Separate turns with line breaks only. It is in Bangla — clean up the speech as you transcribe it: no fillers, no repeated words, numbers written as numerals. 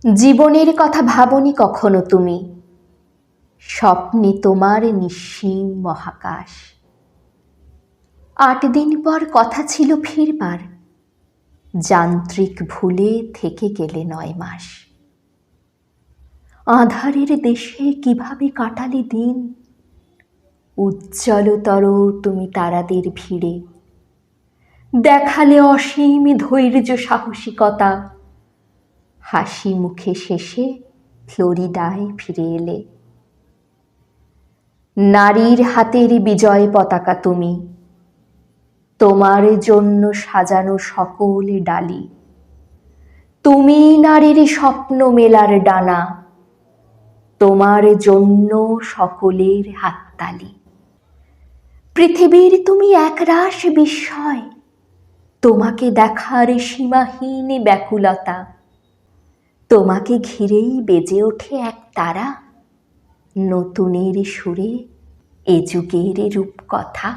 জীবনের কথা ভাবনি কখনো তুমি, স্বপ্নে তোমার নিঃসীম মহাকাশ। 8 দিন পর কথা ছিল ফিরবার, যান্ত্রিক ভুলে থেকে গেলে 9 মাস। আঁধারের দেশে কিভাবে কাটালে দিন, উজ্জ্বলতর তুমি তারাদের ভিড়ে। দেখালে অসীম ধৈর্য সাহসিকতা, হাসি মুখে শেষে ফ্লোরিডায় ফিরে এলে। নারীর হাতের বিজয় পতাকা তুমি, তোমার জন্য সাজানো সকল ডালি। তুমি নারীর স্বপ্ন মেলার ডানা, তোমার জন্য সকলের হাততালি। পৃথিবীর তুমি একরাশ বিস্ময়, তোমাকে দেখার সীমাহীন ব্যাকুলতা। তোমাকে ঘিরেই বেজে ওঠে এক তারা, নতুনের সুরে এ যুগের রূপকথা।